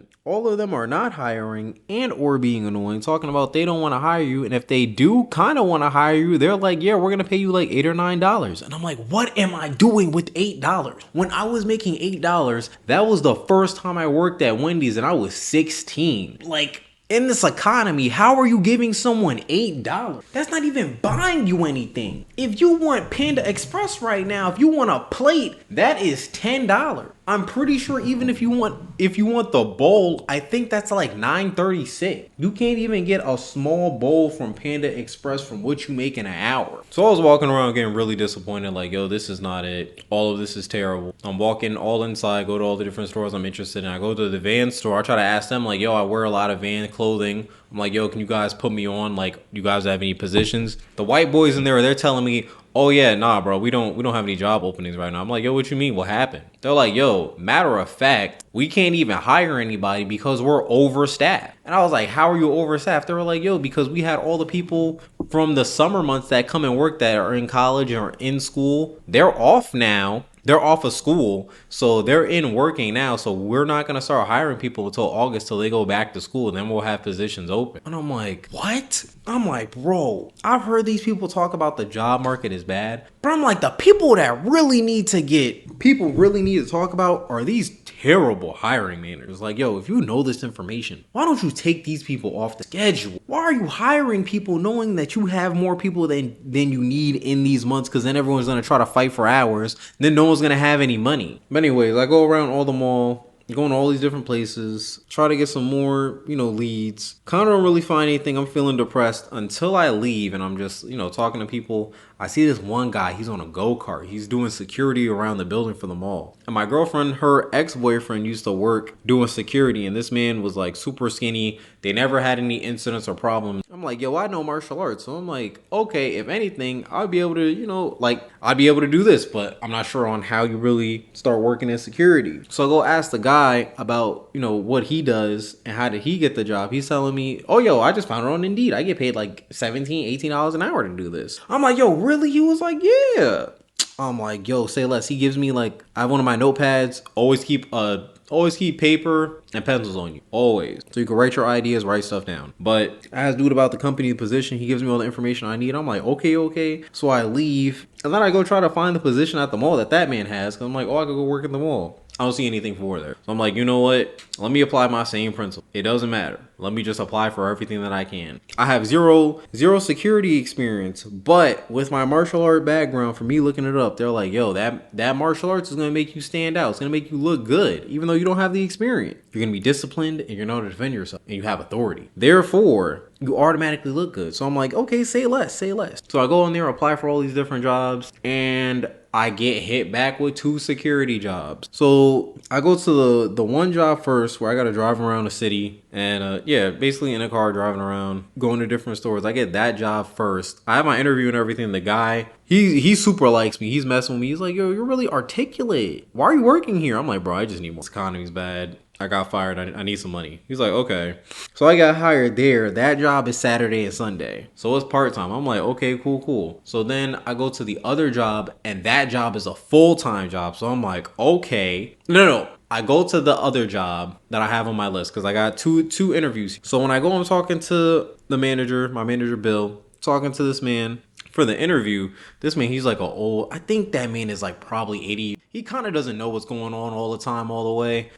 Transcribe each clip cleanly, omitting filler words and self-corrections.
advertisement, all of them are not hiring and or being annoying, talking about they don't want to hire you. And if they do kind of want to hire you, they're like, yeah, we're going to pay you like $8 or $9. And I'm like, what am I doing with $8? When I was making $8, that was the first time I worked at Wendy's and I was 16. Like, in this economy, how are you giving someone $8? That's not even buying you anything. If you want Panda Express right now, if you want a plate, that is $10. I'm pretty sure even if you want the bowl, I think that's like $9.36. You can't even get a small bowl from Panda Express from what you make in an hour. So I was walking around getting really disappointed, like, yo, this is not it. All of this is terrible. I'm walking all inside, go to all the different stores I'm interested in. I go to the Van store. I try to ask them, like, yo, I wear a lot of Van clothing. I'm like, yo, can you guys put me on? Like, you guys have any positions? The white boys in there, they're telling me, oh yeah, nah, bro, we don't have any job openings right now. I'm like, yo, what you mean? What happened? They're like, yo, matter of fact, we can't even hire anybody because we're overstaffed. And I was like, how are you overstaffed? They were like, yo, because we had all the people from the summer months that come and work that are in college or in school. They're off now. They're off of school, so they're in working now. So we're not going to start hiring people until August till they go back to school. And then we'll have positions open. And I'm like, what? I'm like, bro, I've heard these people talk about the job market is bad. But I'm like, the people that really need to talk about are these terrible hiring managers. Like, yo, if you know this information, why don't you take these people off the schedule? Why are you hiring people knowing that you have more people than you need in these months? Because then everyone's going to try to fight for hours. Then no one's going to have any money. But anyways, I go around all the mall, going to all these different places, try to get some more, leads. Kind of don't really find anything. I'm feeling depressed until I leave and I'm just, talking to people. I see this one guy, he's on a go-kart. He's doing security around the building for the mall. And my girlfriend, her ex-boyfriend used to work doing security, and this man was like super skinny. They never had any incidents or problems. I'm like, yo, I know martial arts. So I'm like, okay, if anything, I'd be able to, I'd be able to do this, but I'm not sure on how you really start working in security. So I go ask the guy about, what he does and how did he get the job. He's telling me, oh, yo, I just found it on Indeed. I get paid like $17, $18 an hour to do this. I'm like, yo, really? He was like, yeah. I'm like, yo, say less. He gives me I have one of my notepads. Always keep paper and pencils on you. Always. So you can write your ideas, write stuff down. But I asked dude about the company position. He gives me all the information I need. I'm like, okay. So I leave. And then I go try to find the position at the mall that man has. Cause I'm like, oh, I could go work in the mall. I don't see anything for there. So I'm like, you know what? Let me apply my same principle. It doesn't matter. Let me just apply for everything that I can. I have zero security experience, but with my martial art background, for me looking it up, they're like, yo, that martial arts is going to make you stand out. It's going to make you look good, even though you don't have the experience. You're going to be disciplined and you know how to defend yourself and you have authority. Therefore, you automatically look good. So I'm like, okay, say less. So I go in there, apply for all these different jobs, and I get hit back with 2 security jobs. So I go to the one job first where I got to drive around the city and basically in a car driving around, going to different stores. I get that job first. I have my interview and everything. The guy, he super likes me. He's messing with me. He's like, yo, you're really articulate. Why are you working here? I'm like, bro, I just need more. This economy's bad. I got fired. I need some money. He's like, okay. So I got hired there. That job is Saturday and Sunday. So it's part-time. I'm like, okay, cool. So then I go to the other job and that job is a full-time job. So I'm like, okay. No. I go to the other job that I have on my list because I got two interviews. So when I go, I'm talking to the manager, my manager, Bill, talking to this man for the interview. This man, he's like I think that man is like probably 80. He kind of doesn't know what's going on all the time, all the way.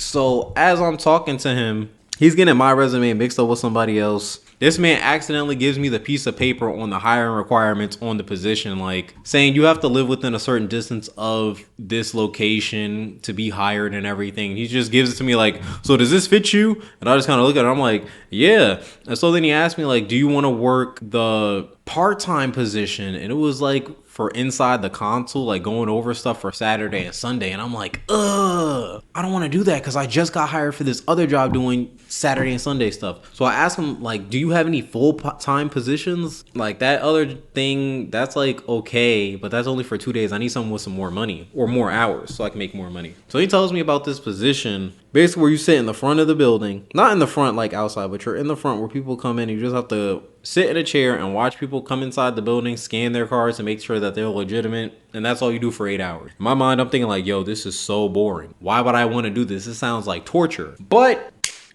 So as I'm talking to him, he's getting my resume mixed up with somebody else. This man accidentally gives me the piece of paper on the hiring requirements on the position, like saying you have to live within a certain distance of this location to be hired and everything. He just gives it to me like, so does this fit you? And I just kind of look at it. I'm like, yeah. And so then he asked me like, do you want to work the part-time position? And it was like for inside the console, like going over stuff for Saturday and Sunday. And I'm like, I don't want to do that because I just got hired for this other job doing Saturday and Sunday stuff. So I asked him, like, do you have any full-time positions? Like that other thing, that's like okay, but that's only for 2 days. I need someone with some more money or more hours so I can make more money. So he tells me about this position, basically where you sit in the front of the building, not in the front like outside, but you're in the front where people come in. You just have to sit in a chair and watch people come inside the building, scan their cards to make sure that they're legitimate. and that's all you do for 8 hours. In my mind, I'm thinking like, yo, this is so boring. Why would I want to do this? This sounds like torture. But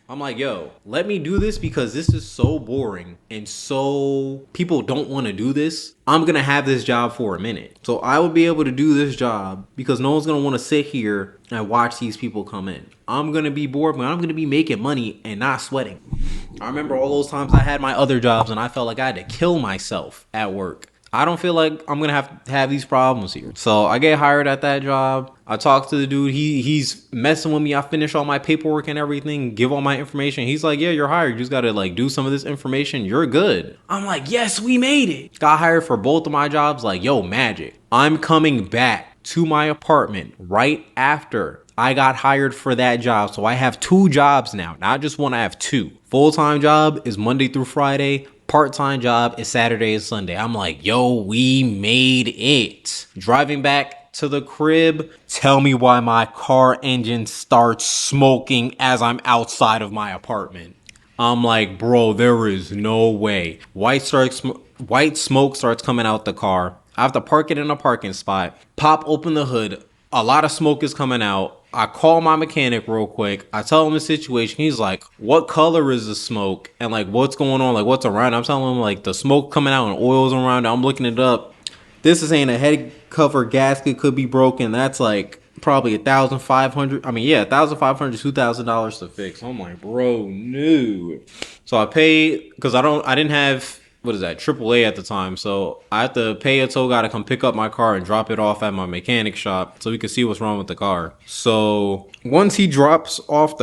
I'm like, yo, let me do this because this is so boring and so people don't want to do this. I'm going to have this job for a minute. So I would be able to do this job because no one's going to want to sit here and watch these people come in. I'm going to be bored, but I'm going to be making money and not sweating. I remember all those times I had my other jobs and I felt like I had to kill myself at work. I don't feel like I'm gonna have these problems here. So I get hired at that job. I talk to the dude. He's messing with me. I finish all my paperwork and everything, give all my information. He's like, yeah, you're hired. You just gotta like do some of this information. You're good. I'm like, yes, we made it. Got hired for both of my jobs. Like, yo, magic. I'm coming back to my apartment right after I got hired for that job. So I have 2 jobs now, not just one, I have 2. Full-time job is Monday through Friday. Part-time job is Saturday and Sunday. I'm like, yo, we made it. Driving back to the crib, tell me why my car engine starts smoking as I'm outside of my apartment. I'm like, bro, there is no way. White smoke starts coming out the car. I have to park it in a parking spot, pop open the hood. A lot of smoke is coming out. I call my mechanic real quick. I tell him the situation. He's like, what color is the smoke? And like, what's going on? Like, what's around? I'm telling him like the smoke coming out and oil's around it. I'm looking it up. This is saying a head cover gasket could be broken. That's like probably $1,500. I mean, yeah, $1,500, $2,000 to fix. I'm like, bro, no. So I paid because I didn't have, what is that, AAA at the time. So I have to pay a tow guy to come pick up my car and drop it off at my mechanic shop so we can see what's wrong with the car. So once he drops off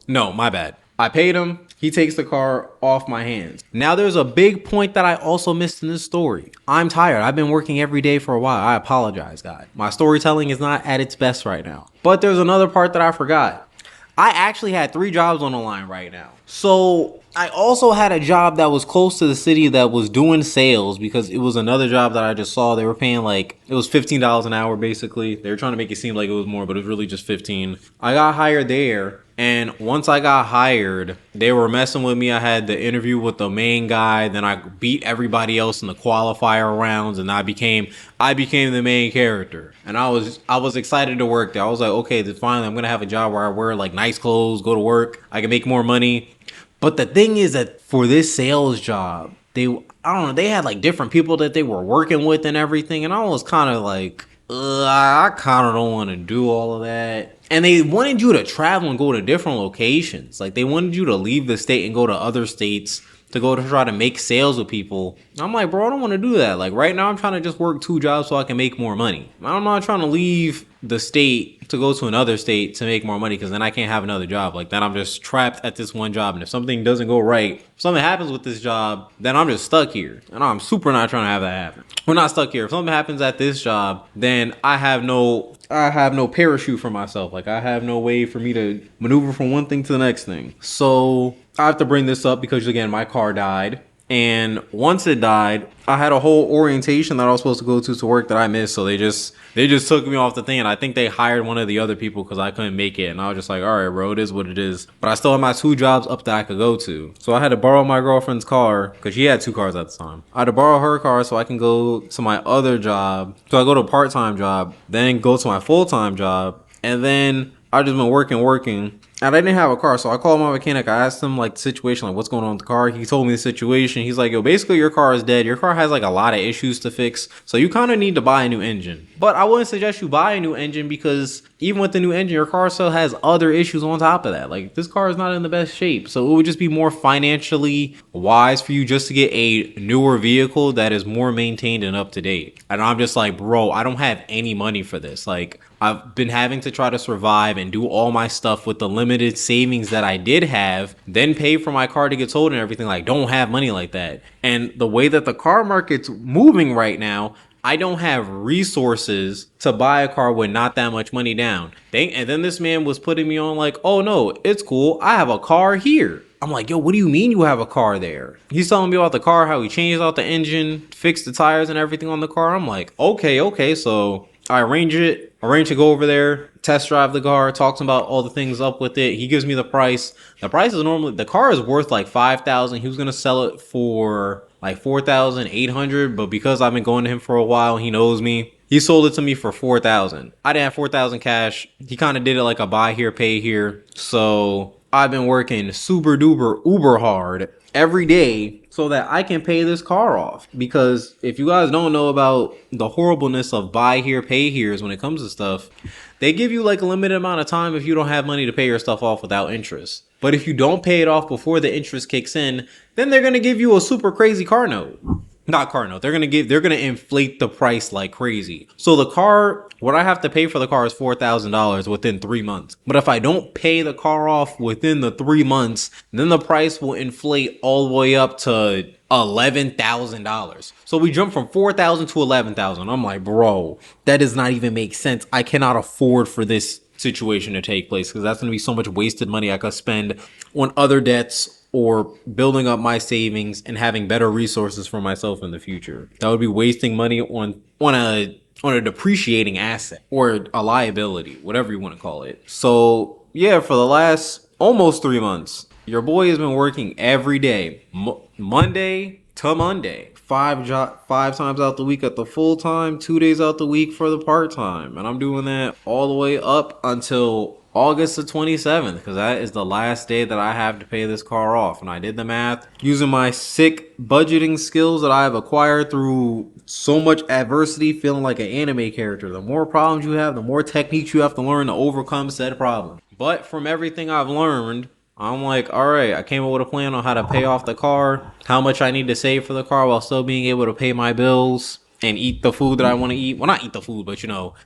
no, my bad. I paid him. He takes the car off my hands. Now there's a big point that I also missed in this story. I'm tired. I've been working every day for a while. I apologize, guys. My storytelling is not at its best right now. But there's another part that I forgot. I actually had 3 jobs on the line right now. So I also had a job that was close to the city that was doing sales because it was another job that I just saw. They were paying like, it was $15 an hour basically. They were trying to make it seem like it was more, but it was really just 15. I got hired there. And once I got hired, they were messing with me. I had the interview with the main guy. Then I beat everybody else in the qualifier rounds, and I became the main character. And I was excited to work there. I was like, okay, then finally I'm gonna have a job where I wear like nice clothes, go to work, I can make more money. But the thing is that for this sales job, I don't know, they had like different people that they were working with and everything, and I was kind of like, I kind of don't want to do all of that. And they wanted you to travel and go to different locations. Like they wanted you to leave the state and go to other states to go to try to make sales with people. I'm like, bro, I don't want to do that. Like right now I'm trying to just work 2 jobs so I can make more money. I'm not trying to leave the state to go to another state to make more money because then I can't have another job. Like then I'm just trapped at this one job. And if something doesn't go right, if something happens with this job, then I'm just stuck here. And I'm super not trying to have that happen. We're not stuck here. If something happens at this job, then I have no parachute for myself. Like I have no way for me to maneuver from one thing to the next thing. So I have to bring this up because again, my car died. And once it died, I had a whole orientation that I was supposed to go to work that I missed. So they just took me off the thing. And I think they hired one of the other people because I couldn't make it. And I was just like, all right, bro, it is what it is. But I still had my 2 jobs up that I could go to. So I had to borrow my girlfriend's car because she had 2 cars at the time. I had to borrow her car so I can go to my other job. So I go to a part-time job, then go to my full-time job. And then I just been working. And I didn't have a car, so I called my mechanic. I asked him like the situation, like what's going on with the car. He told me the situation. He's like, yo, basically your car is dead. Your car has like a lot of issues to fix. So you kind of need to buy a new engine. But I wouldn't suggest you buy a new engine because even with the new engine, your car still has other issues on top of that. Like this car is not in the best shape. So it would just be more financially wise for you just to get a newer vehicle that is more maintained and up to date. And I'm just like, bro, I don't have any money for this. Like I've been having to try to survive and do all my stuff with the limited savings that I did have, then pay for my car to get sold and everything. Like don't have money like that. And the way that the car market's moving right now, I don't have resources to buy a car with not that much money down. And then this man was putting me on like, oh no, it's cool. I have a car here. I'm like, yo, what do you mean you have a car there? He's telling me about the car, how he changed out the engine, fixed the tires and everything on the car. I'm like, okay. So I arrange to go over there, test drive the car, talks about all the things up with it. He gives me the price. The price is normally, the car is worth like $5,000. He was going to sell it for like $4,800, but because I've been going to him for a while, he knows me. He sold it to me for 4,000. I didn't have 4,000 cash. He kind of did it like a buy here, pay here. So I've been working super duper uber hard every day so that I can pay this car off. Because if you guys don't know about the horribleness of buy here, pay here's when it comes to stuff, they give you like a limited amount of time if you don't have money to pay your stuff off without interest. But if you don't pay it off before the interest kicks in, then they're going to give you a super crazy car note. Not car note. They're gonna inflate the price like crazy. So the car, what I have to pay for the car is $4,000 within 3 months. But if I don't pay the car off within the 3 months, then the price will inflate all the way up to $11,000. So we jump from 4,000 to 11,000. I'm like, bro, that does not even make sense. I cannot afford for this situation to take place because that's gonna be so much wasted money I could spend on other debts or building up my savings and having better resources for myself in the future. That would be wasting money on a depreciating asset or a liability, whatever you want to call it. So yeah, for the last almost 3 months, your boy has been working every day, Monday to Monday, five times out the week at the full time, 2 days out the week for the part time, and I'm doing that all the way up until August the 27th, because that is the last day that I have to pay this car off. And I did the math using my sick budgeting skills that I have acquired through so much adversity, feeling like an anime character. The more problems you have, the more techniques you have to learn to overcome said problem. But from everything I've learned, I'm like, all right, I came up with a plan on how to pay off the car, how much I need to save for the car while still being able to pay my bills and eat the food that I want to eat. Well, not eat the food, but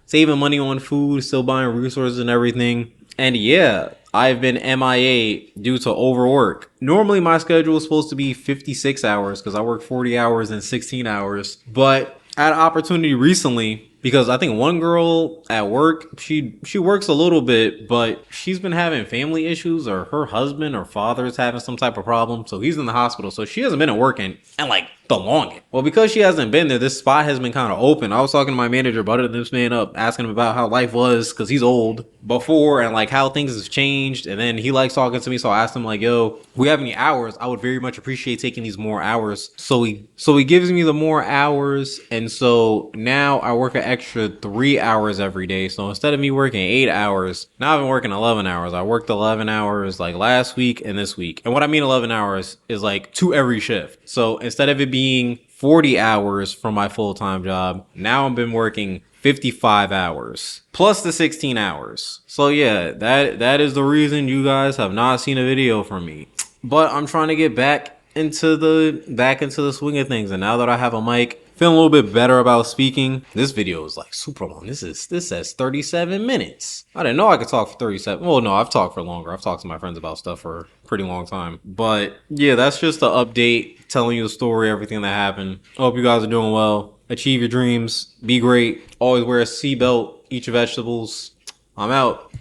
saving money on food, still buying resources and everything. And yeah, I've been MIA due to overwork. Normally my schedule is supposed to be 56 hours because I work 40 hours and 16 hours. But I had an opportunity recently because I think one girl at work, she works a little bit, but she's been having family issues, or her husband or father is having some type of problem. So he's in the hospital. So she hasn't been at work in like the longest. Well, because she hasn't been there, this spot has been kind of open. I was talking to my manager, butted this man up, asking him about how life was because he's old before and like how things have changed. And then he likes talking to me. So I asked him like, yo, we have any hours? I would very much appreciate taking these more hours. So he gives me the more hours. And so now I work an extra 3 hours every day. So instead of me working 8 hours, now I've been working 11 hours. I worked 11 hours like last week and this week. And what I mean 11 hours is like 2 every shift. So instead of it being 40 hours from my full-time job, now I've been working 55 hours plus the 16 hours. So yeah, that is the reason you guys have not seen a video from me. But I'm trying to get back into the swing of things, and now that I have a mic, feeling a little bit better about speaking. This video is like super long. This says 37 minutes. I didn't know I could talk for 37. Well, no, I've talked for longer. I've talked to my friends about stuff for a pretty long time. But yeah, that's just the update, telling you the story, everything that happened. I hope you guys are doing well. Achieve your dreams. Be great. Always wear a seatbelt. Eat your vegetables. I'm out.